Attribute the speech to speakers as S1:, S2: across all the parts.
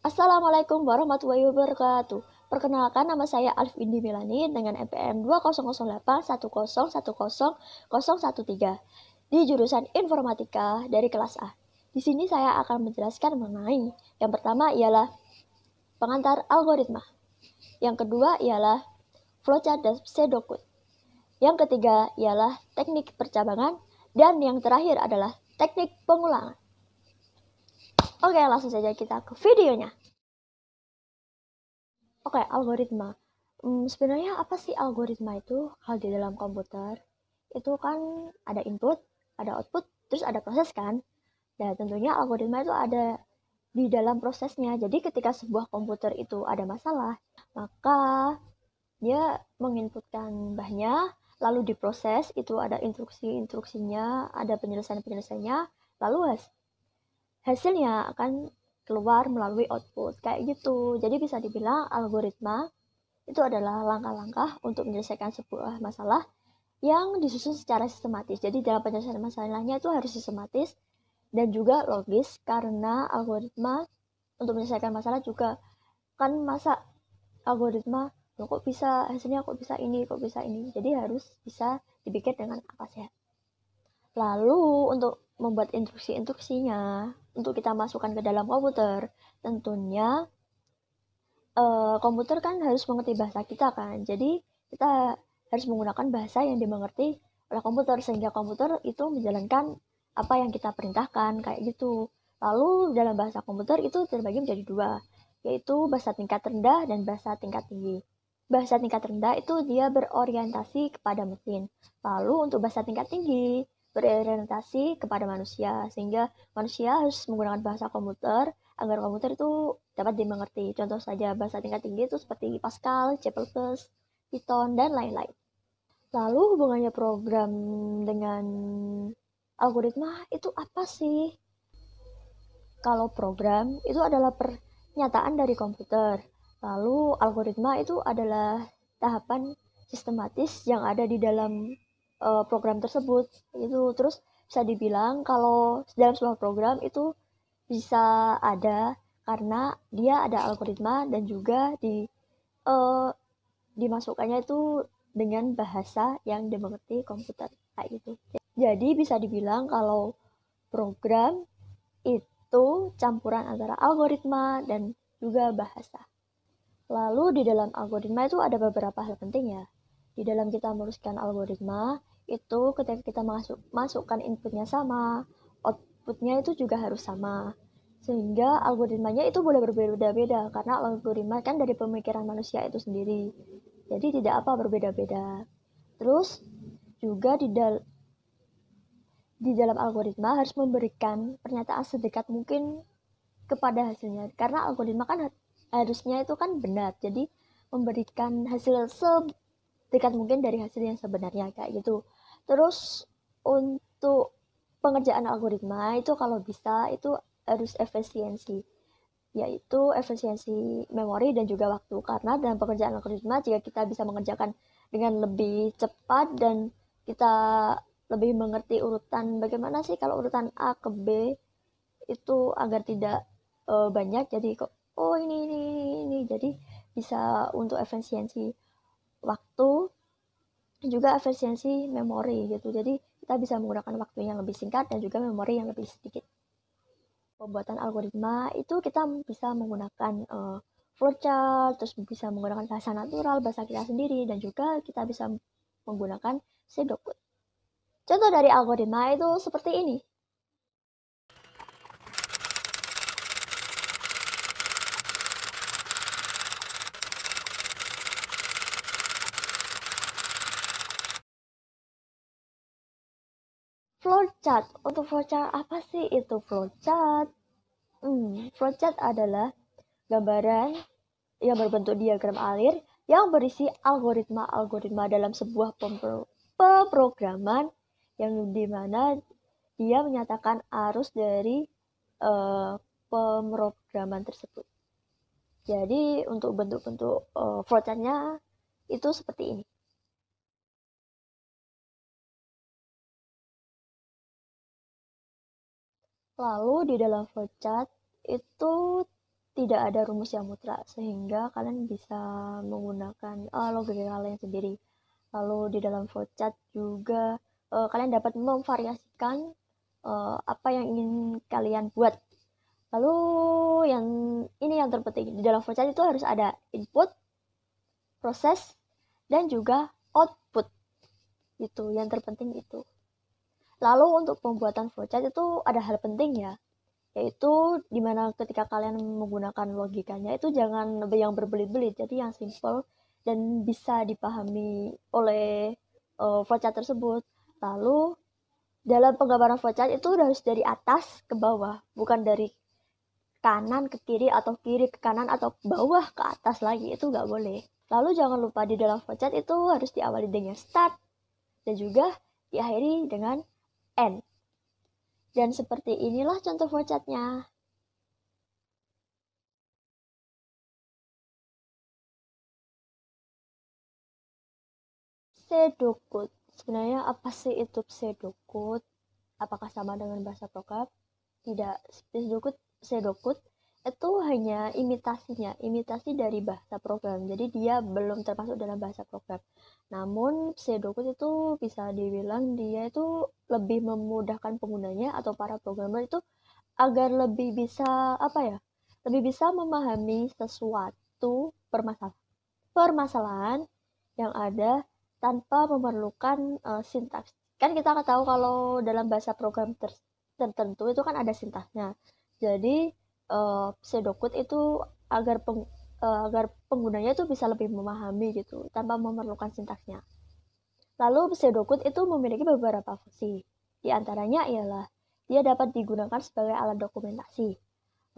S1: Assalamualaikum warahmatullahi wabarakatuh. Perkenalkan, nama saya Alif Indi Milani dengan NPM 2008 101010013 di jurusan Informatika dari kelas A. Di sini saya akan menjelaskan mengenai yang pertama ialah pengantar algoritma. Yang kedua ialah flowchart dan pseudocode. Yang ketiga ialah teknik percabangan dan yang terakhir adalah teknik pengulangan. Oke, langsung saja kita ke videonya. Oke, algoritma. Sebenarnya apa sih algoritma itu? Kalau di dalam komputer, itu kan ada input, ada output, terus ada proses kan? Dan tentunya algoritma itu ada di dalam prosesnya. Jadi ketika sebuah komputer itu ada masalah, maka dia menginputkan bahannya, lalu diproses, itu ada instruksi-instruksinya, ada penyelesaian-penyelesaiannya, lalu hasilnya akan keluar melalui output kayak gitu. Jadi bisa dibilang algoritma itu adalah langkah-langkah untuk menyelesaikan sebuah masalah yang disusun secara sistematis. Jadi dalam penyelesaian masalahnya itu harus sistematis dan juga logis, karena algoritma untuk menyelesaikan masalah juga kan masa algoritma kok bisa hasilnya kok bisa ini. Jadi harus bisa dipikir dengan akal sehat. Lalu untuk membuat instruksi-instruksinya untuk kita masukkan ke dalam komputer, tentunya komputer kan harus mengerti bahasa kita kan. Jadi kita harus menggunakan bahasa yang dimengerti oleh komputer sehingga komputer itu menjalankan apa yang kita perintahkan kayak gitu. Lalu dalam bahasa komputer itu terbagi menjadi dua, yaitu bahasa tingkat rendah dan bahasa tingkat tinggi. Bahasa tingkat rendah itu dia berorientasi kepada mesin. Lalu untuk bahasa tingkat tinggi berorientasi kepada manusia, sehingga manusia harus menggunakan bahasa komputer agar komputer itu dapat dimengerti. Contoh saja bahasa tingkat tinggi itu seperti Pascal, C++, Python, dan lain-lain. Lalu hubungannya program dengan algoritma itu apa sih? Kalau program itu adalah pernyataan dari komputer. Lalu algoritma itu adalah tahapan sistematis yang ada di dalam program tersebut. Itu terus bisa dibilang kalau dalam sebuah program itu bisa ada karena dia ada algoritma dan juga uh, dimasukkannya itu dengan bahasa yang dimengerti komputer kayak gitu. Jadi bisa dibilang kalau program itu campuran antara algoritma dan juga bahasa. Lalu di dalam algoritma itu ada beberapa hal penting ya. Di dalam kita menuliskan algoritma, itu ketika kita masukkan inputnya sama, outputnya itu juga harus sama. Sehingga algoritmanya itu boleh berbeda-beda, karena algoritma kan dari pemikiran manusia itu sendiri. Jadi tidak apa berbeda-beda. Terus juga di dalam algoritma harus memberikan pernyataan sedekat mungkin kepada hasilnya, karena algoritma kan harusnya itu kan benar, jadi memberikan hasil sedekat mungkin dari hasil yang sebenarnya kayak gitu. Terus untuk pengerjaan algoritma itu kalau bisa itu harus efisiensi, yaitu efisiensi memori dan juga waktu, karena dalam pekerjaan algoritma jika kita bisa mengerjakan dengan lebih cepat dan kita lebih mengerti urutan bagaimana sih kalau urutan A ke B itu agar tidak banyak, jadi kok oh ini jadi bisa untuk efisiensi waktu juga efisiensi memori gitu. Jadi kita bisa menggunakan waktu yang lebih singkat dan juga memori yang lebih sedikit. Pembuatan algoritma itu kita bisa menggunakan flowchart, terus bisa menggunakan bahasa natural, bahasa kita sendiri, dan juga kita bisa menggunakan pseudocode. Contoh dari algoritma itu seperti ini. Flowchart. Untuk flowchart apa sih itu flowchart? Flowchart adalah gambaran yang berbentuk diagram alir yang berisi algoritma-algoritma dalam sebuah pemrograman yang dimana dia menyatakan arus dari pemrograman tersebut. Jadi untuk bentuk-bentuk flowchartnya itu seperti ini. Lalu di dalam flowchart itu tidak ada rumus yang mutlak, sehingga kalian bisa menggunakan logika kalian sendiri. Lalu di dalam flowchart juga kalian dapat memvariasikan apa yang ingin kalian buat. Lalu yang ini yang terpenting, di dalam flowchart itu harus ada input, proses, dan juga output. Itu yang terpenting itu. Lalu untuk pembuatan flowchart itu ada hal penting ya, yaitu dimana ketika kalian menggunakan logikanya itu jangan yang berbelit-belit, jadi yang simple dan bisa dipahami oleh flowchart tersebut. Lalu dalam penggambaran flowchart itu harus dari atas ke bawah, bukan dari kanan ke kiri atau kiri ke kanan atau bawah ke atas lagi, itu nggak boleh. Lalu jangan lupa di dalam flowchart itu harus diawali dengan start dan juga diakhiri dengan end. Dan seperti inilah contoh flowchartnya. Pseudocode. Sebenarnya apa sih itu pseudocode? Apakah sama dengan bahasa program? Tidak. Pseudocode itu hanya imitasi dari bahasa program. Jadi dia belum termasuk dalam bahasa program. Namun pseudocode itu bisa dibilang dia itu lebih memudahkan penggunanya atau para programmer itu agar lebih bisa lebih bisa memahami sesuatu permasalahan yang ada tanpa memerlukan sintaks. Kan kita tahu kalau dalam bahasa program tertentu itu kan ada sintaksnya. Jadi pseudocode itu agar agar penggunanya itu bisa lebih memahami gitu tanpa memerlukan sintaksnya. Lalu pseudocode itu memiliki beberapa fungsi. Di antaranya ialah dia dapat digunakan sebagai alat dokumentasi.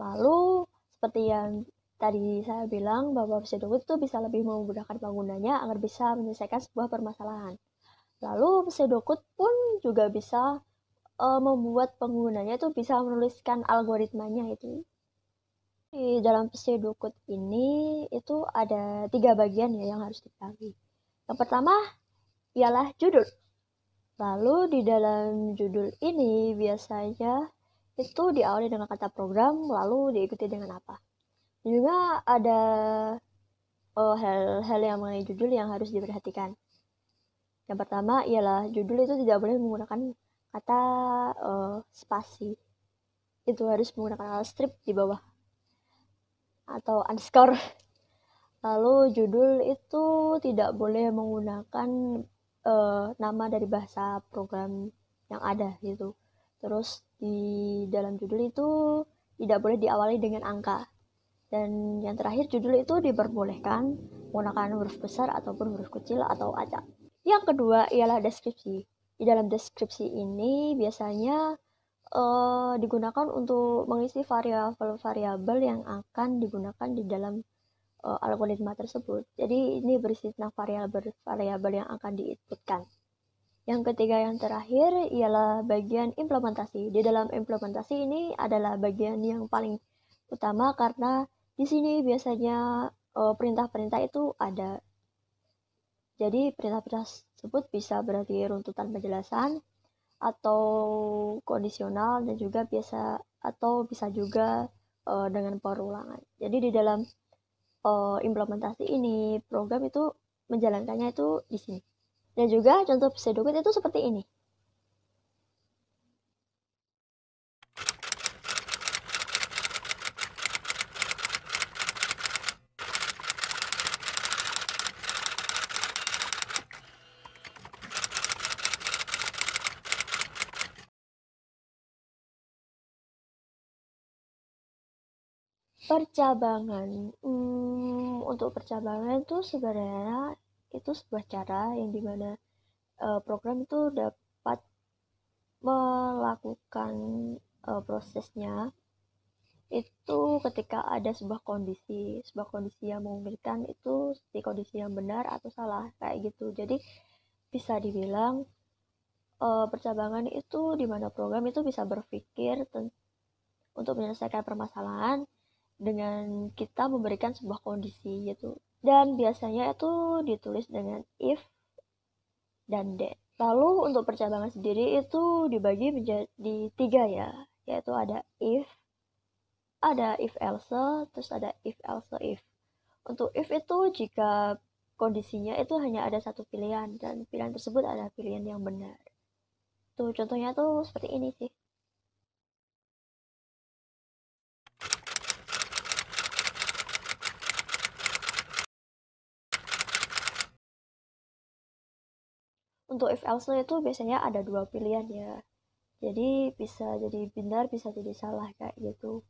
S1: Lalu seperti yang tadi saya bilang bahwa pseudocode itu bisa lebih memudahkan penggunanya agar bisa menyelesaikan sebuah permasalahan. Lalu pseudocode pun juga bisa membuat penggunanya itu bisa menuliskan algoritmanya itu. Di dalam pseudocode ini itu ada 3 bagian ya yang harus diketahui. Yang pertama ialah judul. Lalu di dalam judul ini biasanya itu diawali dengan kata program, lalu diikuti dengan apa. Juga ada hal-hal yang mengenai judul yang harus diperhatikan. Yang pertama ialah judul itu tidak boleh menggunakan kata spasi. Itu harus menggunakan strip di bawah atau underscore. Lalu judul itu tidak boleh menggunakan nama dari bahasa program yang ada gitu. Terus di dalam judul itu tidak boleh diawali dengan angka. Dan yang terakhir, judul itu diperbolehkan menggunakan huruf besar ataupun huruf kecil atau acak. Yang kedua ialah deskripsi. Di dalam deskripsi ini biasanya digunakan untuk mengisi variabel-variabel yang akan digunakan di dalam algoritma tersebut. Jadi ini berisi tentang variabel-variabel yang akan diinputkan. Yang ketiga yang terakhir ialah bagian implementasi. Di dalam implementasi ini adalah bagian yang paling utama karena di sini biasanya perintah-perintah itu ada. Jadi perintah-perintah tersebut bisa berarti runtutan penjelasan atau kondisional dan juga bisa juga dengan perulangan. Jadi di dalam implementasi ini program itu menjalankannya itu di sini. Dan juga contoh pseudocode itu seperti ini. Percabangan. Untuk percabangan itu sebenarnya itu sebuah cara yang dimana program itu dapat melakukan prosesnya itu ketika ada sebuah kondisi yang memungkinkan itu seperti kondisi yang benar atau salah kayak gitu. Jadi bisa dibilang percabangan itu dimana program itu bisa berpikir untuk menyelesaikan permasalahan dengan kita memberikan sebuah kondisi gitu. Dan biasanya itu ditulis dengan if dan then. Lalu untuk percabangan sendiri itu dibagi menjadi 3 ya, yaitu ada if, ada if else, terus ada if else if. Untuk if itu jika kondisinya itu hanya ada satu pilihan dan pilihan tersebut adalah pilihan yang benar. Tuh contohnya tuh seperti ini sih. Untuk if else itu biasanya ada dua pilihan ya. Jadi bisa jadi benar, bisa jadi salah kayak gitu.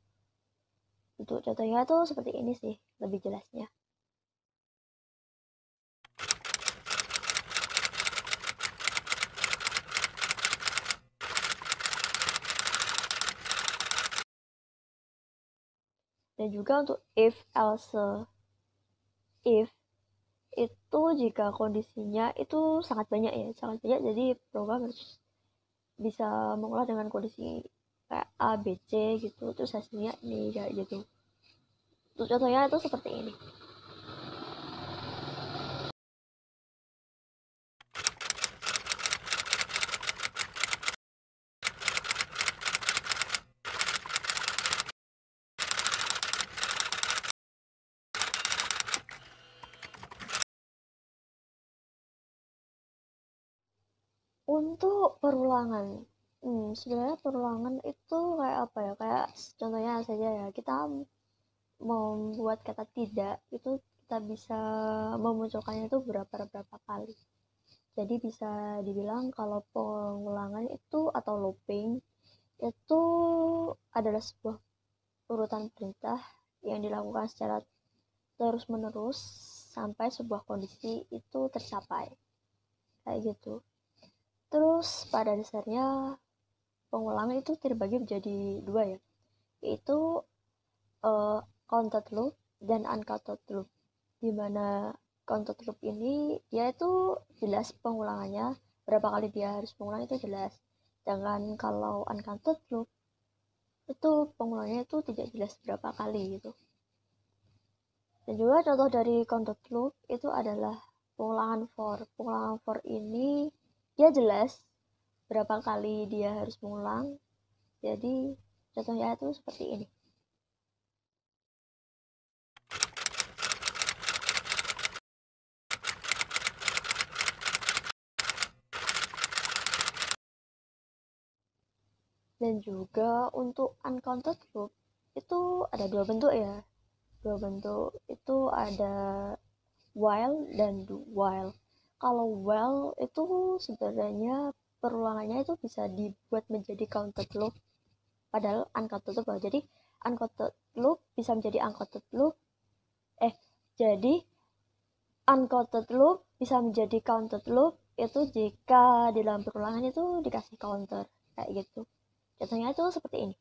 S1: Untuk contohnya tuh seperti ini sih, lebih jelasnya. Dan juga untuk if else if itu jika kondisinya itu sangat banyak ya, sangat banyak, jadi program harus bisa mengolah dengan kondisi kayak A, B, C gitu, terus hasilnya ini kayak gitu. Untuk contohnya itu seperti ini. Untuk perulangan, sebenarnya perulangan itu kayak apa ya, kayak contohnya saja ya, kita membuat kata tidak itu kita bisa memunculkannya itu berapa kali. Jadi bisa dibilang kalau pengulangan itu atau looping itu adalah sebuah urutan perintah yang dilakukan secara terus-menerus sampai sebuah kondisi itu tercapai. Kayak gitu. Terus pada dasarnya pengulangan itu terbagi menjadi dua ya, yaitu counted loop dan uncounted loop. Di mana counted loop ini dia itu jelas pengulangannya, berapa kali dia harus mengulang itu jelas. Sedangkan kalau uncounted loop itu pengulangannya itu tidak jelas berapa kali gitu. Dan juga contoh dari counted loop itu adalah pengulangan for. Pengulangan for ini dia jelas berapa kali dia harus mengulang. Jadi contohnya itu seperti ini. Dan juga untuk uncounted loop itu ada dua bentuk ya. Dua bentuk itu ada while dan do while. Kalau while itu sebenarnya perulangannya itu bisa dibuat menjadi counted loop, padahal uncounted loop. Jadi uncounted loop bisa menjadi uncounted loop. Jadi uncounted loop bisa menjadi counted loop itu jika di dalam perulangan itu dikasih counter kayak gitu. Contohnya itu seperti ini.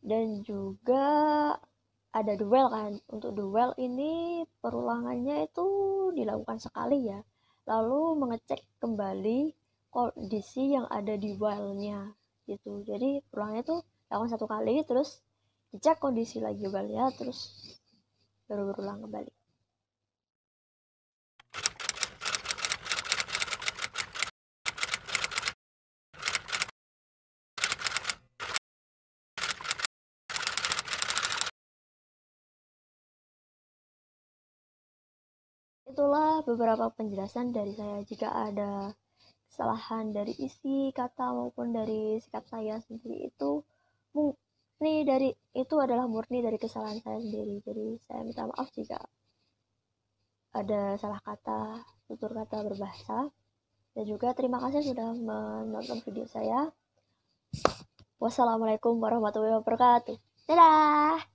S1: Dan juga ada duel kan. Untuk duel ini perulangannya itu dilakukan sekali ya. Lalu mengecek kembali kondisi yang ada di while-nya gitu. Jadi perulangannya itu dilakukan satu kali, terus dicek kondisi lagi while-nya, terus baru berulang kembali. Itulah beberapa penjelasan dari saya. Jika ada kesalahan dari isi kata maupun dari sikap saya sendiri, itu adalah murni dari kesalahan saya sendiri. Jadi saya minta maaf jika ada salah kata, tutur kata berbahasa. Dan juga terima kasih sudah menonton video saya. Wassalamualaikum warahmatullahi wabarakatuh. Dadah.